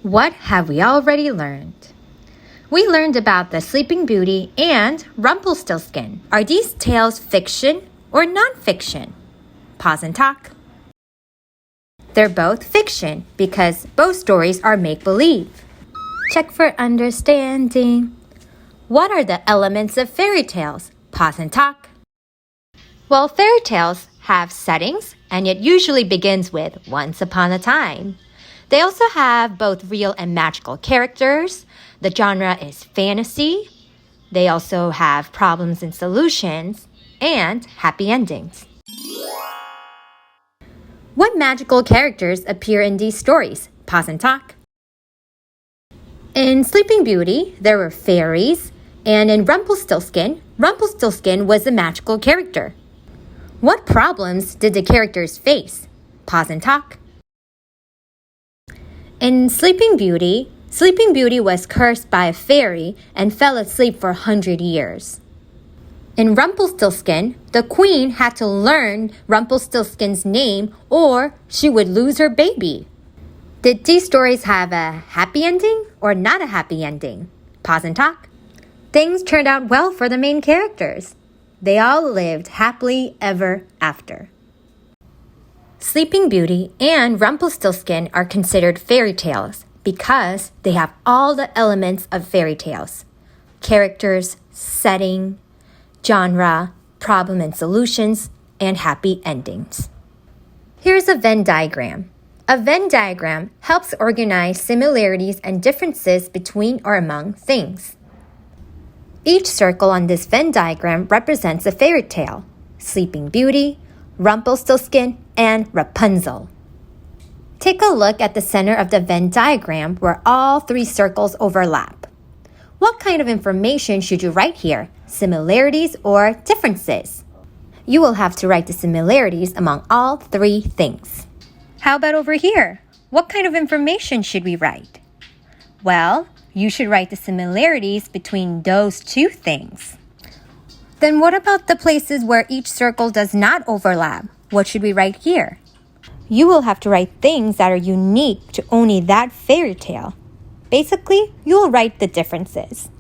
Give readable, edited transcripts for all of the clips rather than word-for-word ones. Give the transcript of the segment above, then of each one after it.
What have we already learned? We learned about the Sleeping Beauty and Rumpelstiltskin. Are these tales fiction or non-fiction? Pause and talk. They're both fiction because both stories are make-believe. Check for understanding. What are the elements of fairy tales? Pause and talk. Well, fairy tales have settings, and it usually begins with once upon a time. They also have both real and magical characters. The genre is fantasy. They also have problems and solutions and happy endings. What magical characters appear in these stories? Pause and talk. In Sleeping Beauty, there were fairies, and in Rumpelstiltskin was a magical character. What problems did the characters face? Pause and talk. In Sleeping Beauty was cursed by a fairy and fell asleep for 100 years. In Rumpelstiltskin, the queen had to learn Rumpelstiltskin's name or she would lose her baby. Did these stories have a happy ending or not a happy ending? Pause and talk. Things turned out well for the main characters. They all lived happily ever after. Sleeping Beauty and Rumpelstiltskin are considered fairy tales because they have all the elements of fairy tales: characters, setting, genre, problem and solutions, and happy endings. Here's a Venn diagram. A Venn diagram helps organize similarities and differences between or among things. Each circle on this Venn diagram represents a fairy tale: Sleeping Beauty, Rumpelstiltskin, and Rapunzel. Take a look at the center of the Venn diagram where all three circles overlap. What kind of information should you write here? Similarities or differences? You will have to write the similarities among all three things. How about over here? What kind of information should we write? Well, you should write the similarities between those two things. Then what about the places where each circle does not overlap? What should we write here? You will have to write things that are unique to only that fairy tale. Basically, you will write the differences.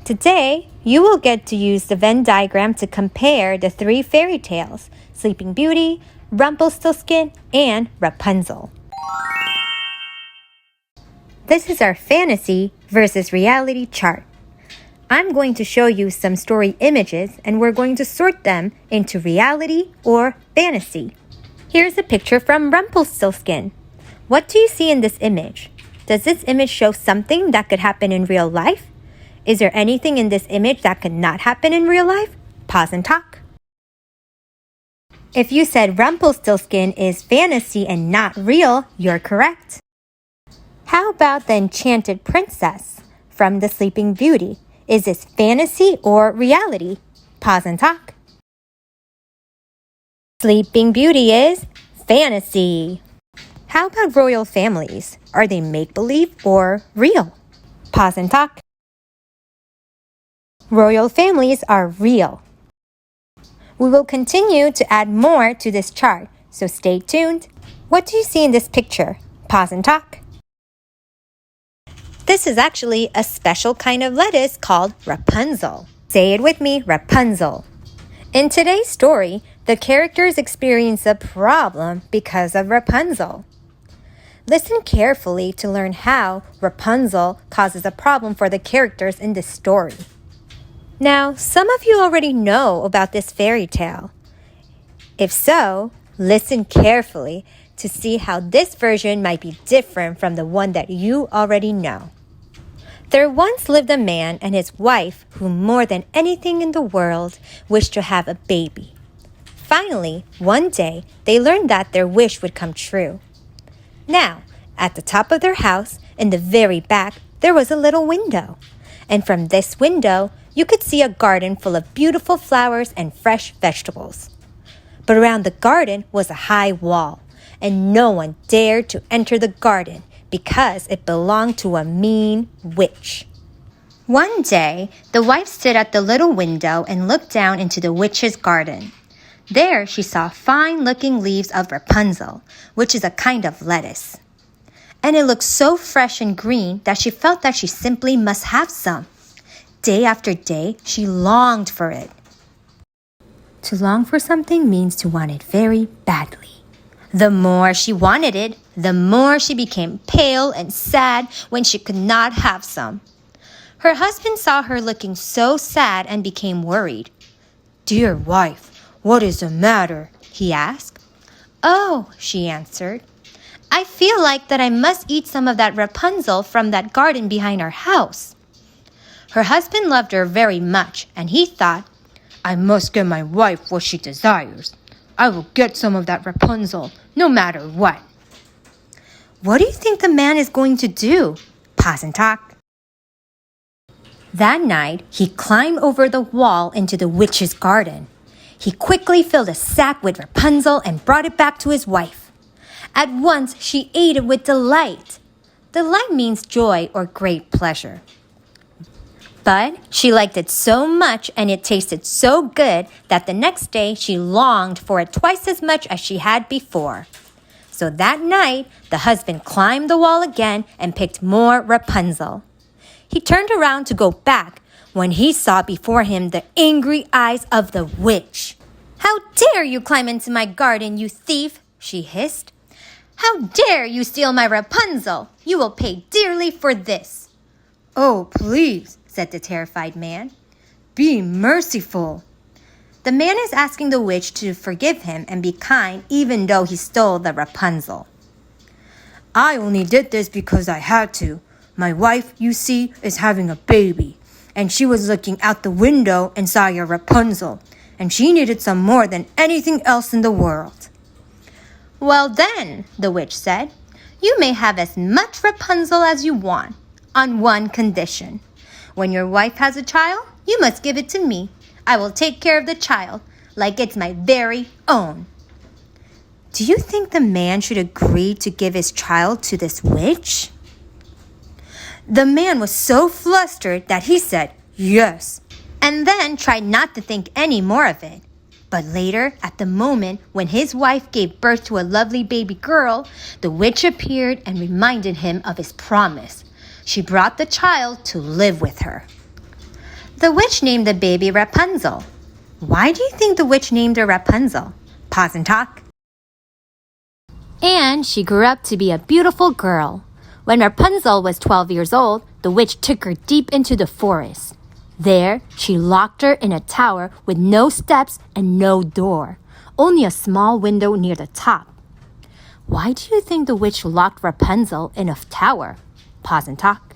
Today, you will get to use the Venn diagram to compare the three fairy tales: Sleeping Beauty, Rumpelstiltskin, and Rapunzel. This is our fantasy versus reality chart. I'm going to show you some story images and we're going to sort them into reality or fantasy. Here's a picture from Rumpelstiltskin. What do you see in this image? Does this image show something that could happen in real life? Is there anything in this image that could not happen in real life? Pause and talk. If you said Rumpelstiltskin is fantasy and not real, you're correct. How about the enchanted princess from the Sleeping Beauty? Is this fantasy or reality? Pause and talk. Sleeping Beauty is fantasy. How about royal families? Are they make-believe or real? Pause and talk. Royal families are real. We will continue to add more to this chart, so stay tuned. What do you see in this picture? Pause and talk. This is actually a special kind of lettuce called Rapunzel. Say it with me, Rapunzel. In today's story, the characters experience a problem because of Rapunzel. Listen carefully to learn how Rapunzel causes a problem for the characters in this story. Now, some of you already know about this fairy tale. If so, listen carefully to see how this version might be different from the one that you already know. There once lived a man and his wife who more than anything in the world wished to have a baby. Finally, one day, they learned that their wish would come true. Now, at the top of their house, in the very back, there was a little window. And from this window, you could see a garden full of beautiful flowers and fresh vegetables. But around the garden was a high wall, and no one dared to enter the garden because it belonged to a mean witch. One day, the wife stood at the little window and looked down into the witch's garden. There she saw fine-looking leaves of Rapunzel, which is a kind of lettuce. and it looked so fresh and green that she felt that she simply must have some. Day after day, she longed for it. To long for something means to want it very badly. The more she wanted it, the more she became pale and sad when she could not have some. Her husband saw her looking so sad and became worried. "Dear wife, what is the matter?" he asked. "Oh," she answered, "I feel like that I must eat some of that Rapunzel from that garden behind our house." Her husband loved her very much, and he thought, "I must get my wife what she desires. I will get some of that Rapunzel, no matter what." What do you think the man is going to do? Pause and talk. That night, he climbed over the wall into the witch's garden. He quickly filled a sack with Rapunzel and brought it back to his wife. At once, she ate it with delight. Delight means joy or great pleasure. But she liked it so much and it tasted so good that the next day she longed for it twice as much as she had before. So that night, the husband climbed the wall again and picked more Rapunzel. He turned around to go back when he saw before him the angry eyes of the witch. "How dare you climb into my garden, you thief!" she hissed. "How dare you steal my Rapunzel! You will pay dearly for this." "Oh, please," said the terrified man. "Be merciful." The man is asking the witch to forgive him and be kind even though he stole the Rapunzel. "I only did this because I had to. My wife, you see, is having a baby, and she was looking out the window and saw your Rapunzel, and she needed some more than anything else in the world." "Well then," the witch said, "you may have as much Rapunzel as you want, on one condition. When your wife has a child, you must give it to me. I will take care of the child, like it's my very own." Do you think the man should agree to give his child to this witch? The man was so flustered that he said, "Yes," and then tried not to think any more of it. But later, at the moment when his wife gave birth to a lovely baby girl, the witch appeared and reminded him of his promise. She brought the child to live with her. The witch named the baby Rapunzel. Why do you think the witch named her Rapunzel? Pause and talk. And she grew up to be a beautiful girl. When Rapunzel was 12 years old, the witch took her deep into the forest. There, she locked her in a tower with no steps and no door, only a small window near the top. Why do you think the witch locked Rapunzel in a tower? Pause and talk.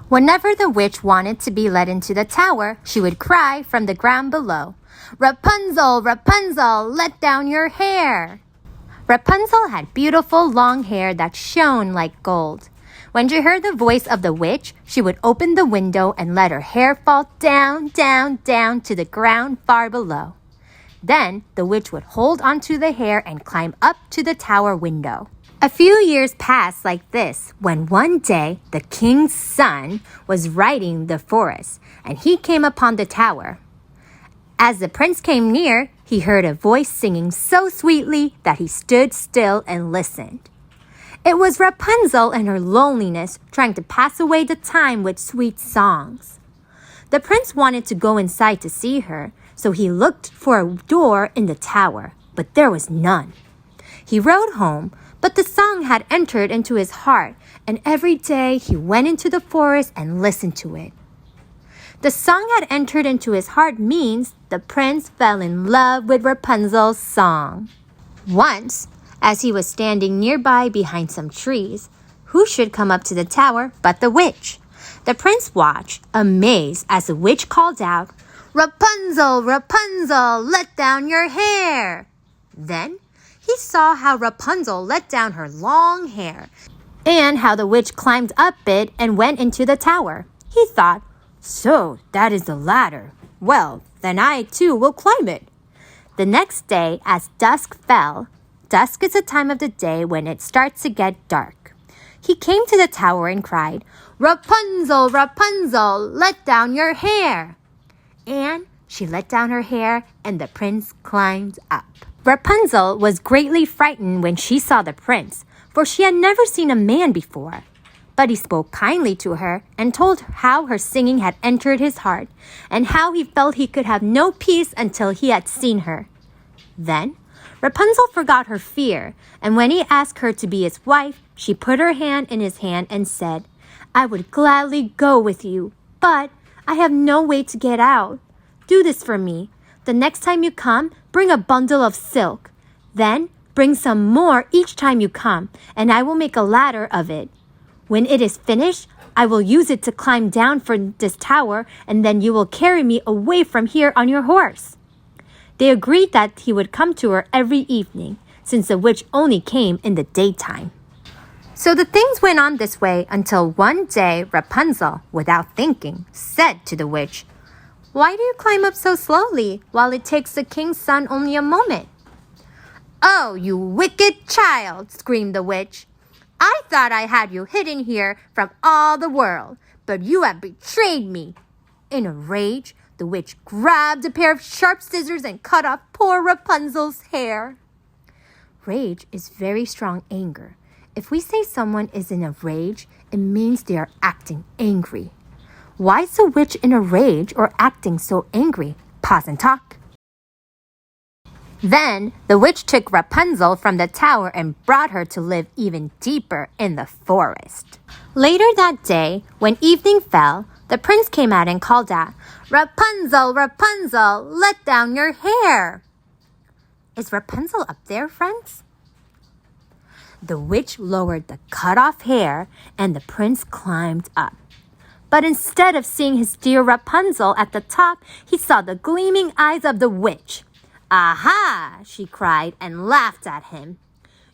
Whenever the witch wanted to be let into the tower, she would cry from the ground below, "Rapunzel, Rapunzel, let down your hair." Rapunzel had beautiful long hair that shone like gold. When she heard the voice of the witch, she would open the window and let her hair fall down, down, down to the ground far below. Then the witch would hold onto the hair and climb up to the tower window. A few years passed like this when one day the king's son was riding the forest and he came upon the tower. As the prince came near, he heard a voice singing so sweetly that he stood still and listened. It was Rapunzel in her loneliness trying to pass away the time with sweet songs. The prince wanted to go inside to see her, so he looked for a door in the tower, but there was none. He rode home, but the song had entered into his heart, and every day he went into the forest and listened to it. The song had entered into his heart means the prince fell in love with Rapunzel's song. Once, as he was standing nearby behind some trees, who should come up to the tower but the witch? The prince watched, amazed, as the witch called out, "Rapunzel, Rapunzel, let down your hair." Then he saw how Rapunzel let down her long hair and how the witch climbed up it and went into the tower. He thought, "So that is the ladder. Well, then I too will climb it." The next day, as dusk fell, dusk is a time of the day when it starts to get dark. He came to the tower and cried, "Rapunzel, Rapunzel, let down your hair." And she let down her hair and the prince climbed up. Rapunzel was greatly frightened when she saw the prince, for she had never seen a man before. But he spoke kindly to her and told her how her singing had entered his heart and how he felt he could have no peace until he had seen her. Then Rapunzel forgot her fear, and when he asked her to be his wife, she put her hand in his hand and said, "I would gladly go with you, but I have no way to get out. Do this for me. The next time you come, bring a bundle of silk. Then bring some more each time you come, and I will make a ladder of it. When it is finished, I will use it to climb down from this tower, and then you will carry me away from here on your horse." They agreed that he would come to her every evening, since the witch only came in the daytime. So the things went on this way until one day Rapunzel, without thinking, said to the witch, "Why do you climb up so slowly while it takes the king's son only a moment?" "Oh, you wicked child!" screamed the witch. "I thought I had you hidden here from all the world, but you have betrayed me." In a rage, the witch grabbed a pair of sharp scissors and cut off poor Rapunzel's hair. Rage is very strong anger. If we say someone is in a rage, it means they are acting angry. Why is the witch in a rage or acting so angry? Pause and talk. Then the witch took Rapunzel from the tower and brought her to live even deeper in the forest. Later that day, when evening fell, the prince came out and called out, "Rapunzel, Rapunzel, let down your hair." Is Rapunzel up there, friends? The witch lowered the cut-off hair and the prince climbed up. But instead of seeing his dear Rapunzel at the top, he saw the gleaming eyes of the witch. "Aha!" she cried and laughed at him.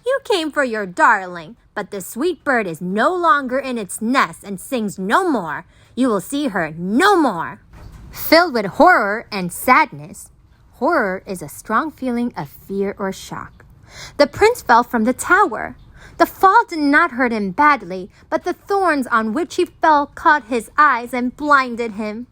"You came for your darling, but the sweet bird is no longer in its nest and sings no more. You will see her no more." Filled with horror and sadness, horror is a strong feeling of fear or shock, the prince fell from the tower. The fall did not hurt him badly, but the thorns on which he fell caught his eyes and blinded him.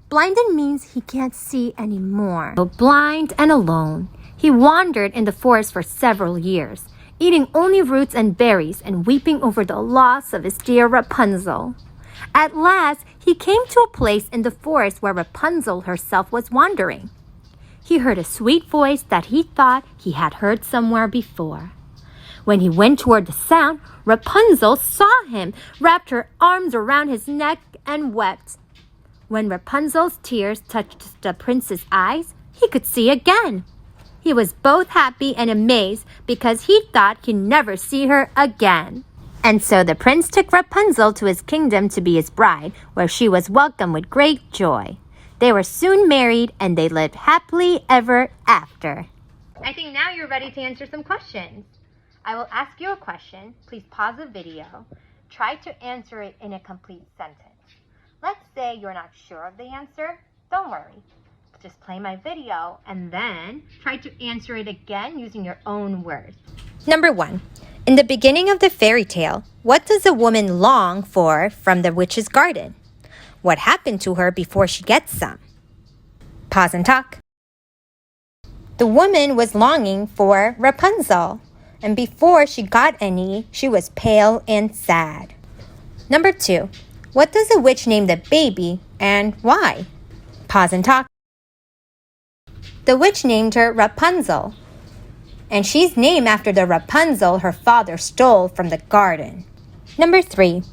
Blinded means he can't see anymore. So blind and alone, he wandered in the forest for several years, eating only roots and berries and weeping over the loss of his dear Rapunzel. At last, he came to a place in the forest where Rapunzel herself was wandering. He heard a sweet voice that he thought he had heard somewhere before. When he went toward the sound, Rapunzel saw him, wrapped her arms around his neck, and wept. When Rapunzel's tears touched the prince's eyes, he could see again. He was both happy and amazed because he thought he'd never see her again. And so the prince took Rapunzel to his kingdom to be his bride, where she was welcomed with great joy. They were soon married and they lived happily ever after. I think now you're ready to answer some questions. I will ask you a question. Please pause the video. Try to answer it in a complete sentence. Let's say you're not sure of the answer. Don't worry. Just play my video and then try to answer it again using your own words. Number 1. In the beginning of the fairy tale, what does a woman long for from the witch's garden? What happened to her before she gets some? Pause and talk. The woman was longing for Rapunzel, and before she got any, she was pale and sad. Number 2. What does the witch name the baby and why? Pause and talk. The witch named her Rapunzel, and she's named after the Rapunzel her father stole from the garden. Number 3.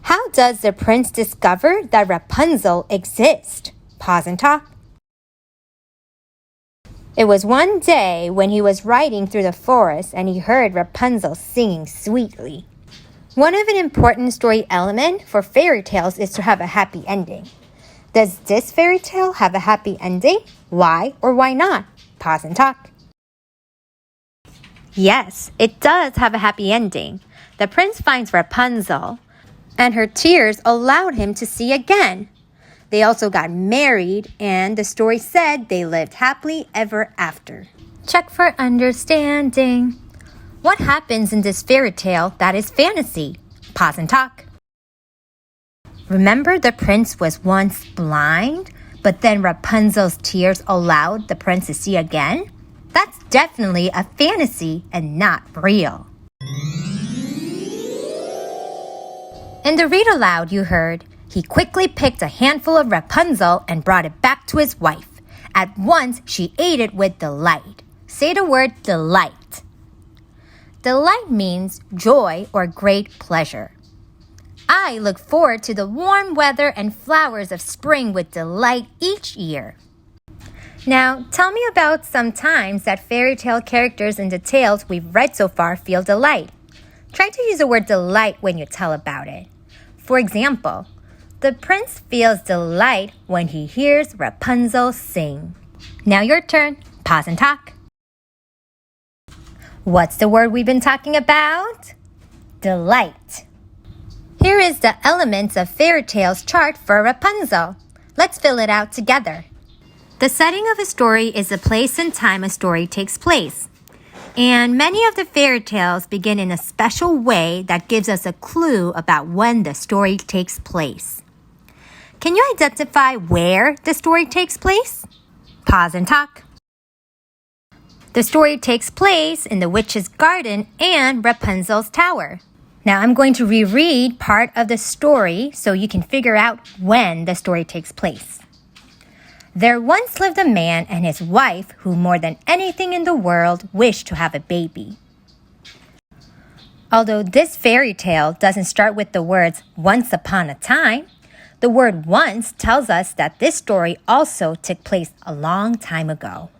How does the prince discover that Rapunzel exists? Pause and talk. It was one day when he was riding through the forest and he heard Rapunzel singing sweetly. One of an important story element for fairy tales is to have a happy ending. Does this fairy tale have a happy ending? Why or why not? Pause and talk. Yes, it does have a happy ending. The prince finds Rapunzel, and her tears allowed him to see again. They also got married, and the story said they lived happily ever after. Check for understanding. What happens in this fairy tale that is fantasy? Pause and talk. Remember, the prince was once blind, But then Rapunzel's tears allowed the prince to see again? That's definitely a fantasy and not real. In the read aloud you heard, he quickly picked a handful of Rapunzel and brought it back to his wife. At once she ate it with delight. Say the word delight. Delight means joy or great pleasure. I look forward to the warm weather and flowers of spring with delight each year. Now, tell me about some times that fairy tale characters in the tales we've read so far feel delight. Try to use the word delight when you tell about it. For example, the prince feels delight when he hears Rapunzel sing. Now your turn. Pause and talk. What's the word we've been talking about? Delight. Here is the elements of fairy tales chart for Rapunzel. Let's fill it out together. The setting of a story is the place and time a story takes place. And many of the fairy tales begin in a special way that gives us a clue about when the story takes place. Can you identify where the story takes place? Pause and talk. The story takes place in the witch's garden and Rapunzel's tower. Now I'm going to reread part of the story so you can figure out when the story takes place. There once lived a man and his wife who more than anything in the world wished to have a baby. Although this fairy tale doesn't start with the words once upon a time, the word once tells us that this story also took place a long time ago.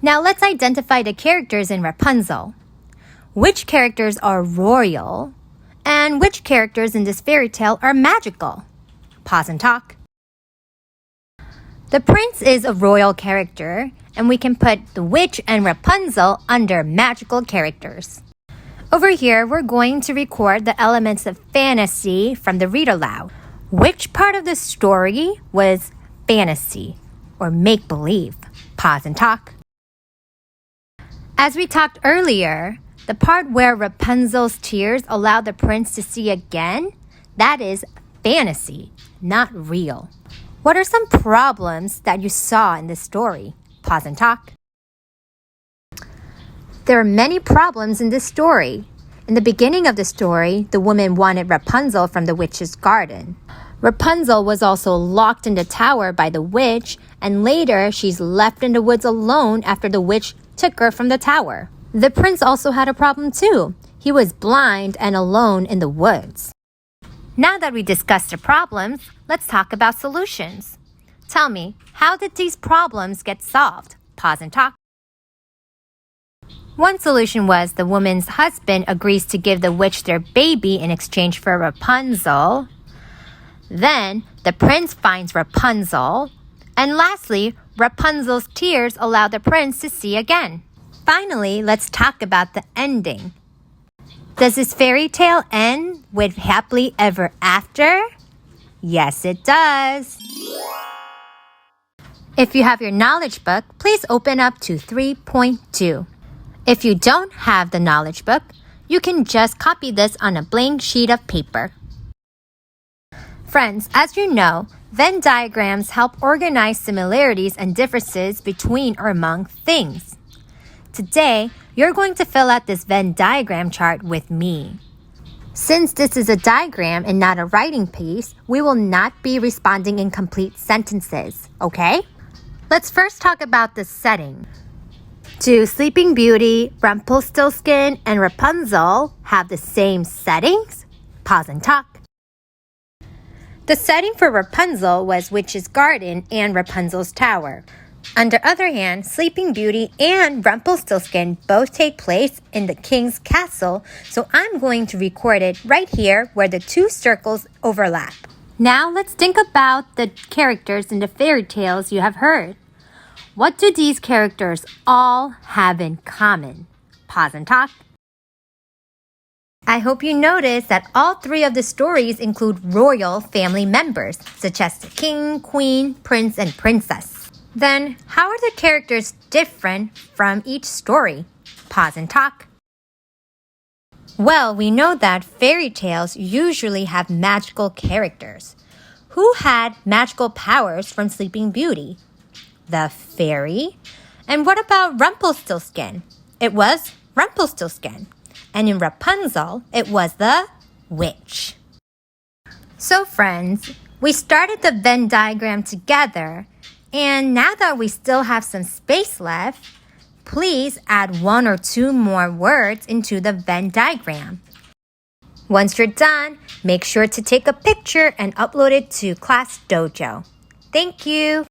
Now let's identify the characters in Rapunzel. Which characters are royal? And which characters in this fairy tale are magical? Pause and talk. The prince is a royal character, and we can put the witch and Rapunzel under magical characters. Over here, we're going to record the elements of fantasy from the read aloud. Which part of the story was fantasy or make-believe? Pause and talk. As we talked earlier, the part where Rapunzel's tears allowed the prince to see again, that is fantasy, not real. What are some problems that you saw in this story? Pause and talk. There are many problems in this story. In the beginning of the story, the woman wanted Rapunzel from the witch's garden. Rapunzel was also locked in the tower by the witch, and later she's left in the woods alone after the witch took her from the tower. The prince also had a problem too. He was blind and alone in the woods. Now that we discussed the problems, let's talk about solutions. Tell me, how did these problems get solved? Pause and talk. One solution was the woman's husband agrees to give the witch their baby in exchange for Rapunzel. Then, the prince finds Rapunzel. And lastly, Rapunzel's tears allow the prince to see again. Finally, let's talk about the ending. Does this fairy tale end with happily ever after? Yes, it does. If you have your knowledge book, please open up to 3.2. If you don't have the knowledge book, you can just copy this on a blank sheet of paper. Friends, as you know, Venn diagrams help organize similarities and differences between or among things. Today, you're going to fill out this Venn diagram chart with me. Since this is a diagram and not a writing piece, we will not be responding in complete sentences, okay? Let's first talk about the setting. Do Sleeping Beauty, Rumpelstiltskin, and Rapunzel have the same settings? Pause and talk. The setting for Rapunzel was Witch's Garden and Rapunzel's Tower. On the other hand, Sleeping Beauty and Rumpelstiltskin both take place in the king's castle, so I'm going to record it right here where the two circles overlap. Now let's think about the characters in the fairy tales you have heard. What do these characters all have in common? Pause and talk. I hope you notice that all three of the stories include royal family members, such as the king, queen, prince, and princess. Then, how are the characters different from each story? Pause and talk. Well, we know that fairy tales usually have magical characters. Who had magical powers from Sleeping Beauty? The fairy. And what about Rumpelstiltskin? It was Rumpelstiltskin. And in Rapunzel, it was the witch. So friends, we started the Venn diagram together, and now that we still have some space left, please add 1 or 2 more words into the Venn diagram. Once you're done, make sure to take a picture and upload it to Class Dojo. Thank you!